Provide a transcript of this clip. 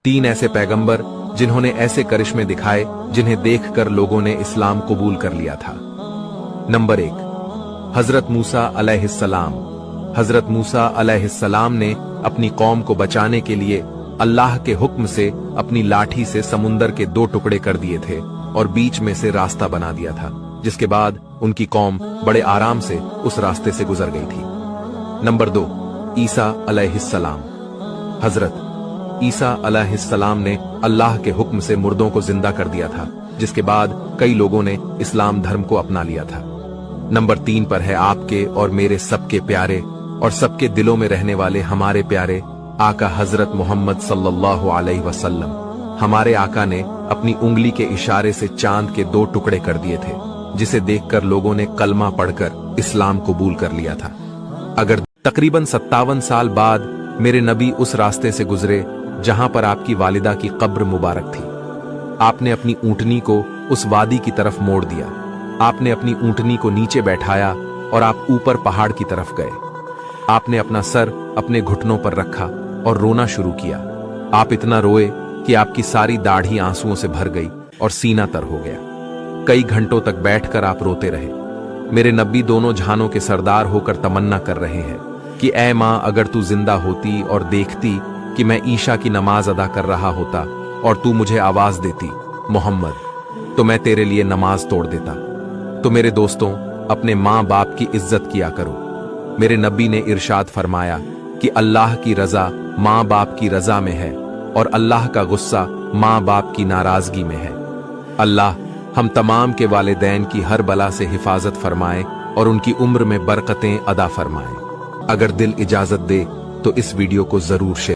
3 ऐसे पैगंबर जिन्होंने ऐसे करिश्मे दिखाए जिन्हें देखकर लोगों ने इस्लाम कबूल कर लिया था। नंबर 1, हजरत मूसा अलैहिस्सलाम। हजरत मूसा अलैहिस्सलाम ने अपनी कौम को बचाने के लिए अल्लाह के हुक्म से अपनी लाठी से समुंदर के 2 टुकड़े कर दिए थे और बीच में से रास्ता बना दिया था, जिसके बाद उनकी कौम बड़े आराम से उस रास्ते से गुजर गई थी। नंबर 2, ईसा अलैहिस्सलाम। हजरत ईसा अलैहिस्सलाम ने अल्लाह के हुक्म से मुर्दों को जिंदा कर दिया था, जिसके बाद कई लोगों ने इस्लाम धर्म को अपना लिया था। नंबर 3 पर है आपके और मेरे सबके प्यारे और सबके दिलों में रहने वाले हमारे प्यारे आका हजरत मोहम्मद सल्लल्लाहु अलैहि वसल्लम। हमारे आका ने अपनी उंगली के इशारे से चांद के 2 टुकड़े कर दिए थे, जिसे देखकर लोगों ने कलमा पढ़कर इस्लाम कबूल कर लिया था। अगर तकरीबन 57 साल बाद मेरे नबी उस रास्ते से गुजरे जहां पर आपकी वालिदा की कब्र मुबारक थी, आपने अपनी ऊंटनी को उस वादी की तरफ मोड़ दिया। आपने अपनी ऊंटनी को नीचे बैठाया और आप ऊपर पहाड़ की तरफ गए। आपने अपना सर अपने घुटनों पर रखा और रोना शुरू किया। आप इतना रोए कि आपकी सारी दाढ़ी आंसुओं से भर गई और सीना तर हो गया। कई घंटों तक बैठकर आप रोते रहे। मेरे नबी दोनों जहानों के सरदार होकर तमन्ना कर रहे हैं कि ऐ मां, अगर तू जिंदा होती और देखती कि मैं ईशा की नमाज अदा कर रहा होता और तू मुझे आवाज देती मोहम्मद, तो मैं तेरे लिए नमाज तोड़ देता। तो मेरे दोस्तों, अपने मां बाप की इज्जत किया करो। मेरे नबी ने इरशाद फरमाया कि अल्लाह की रजा मां बाप की रजा में है और अल्लाह का गुस्सा मां बाप की नाराजगी में है। अल्लाह हम तमाम के वालिदैन की हर बला से हिफाजत फरमाए और उनकी उम्र में बरकतें अदा फरमाए। अगर दिल इजाजत दे तो इस वीडियो को जरूर शेयर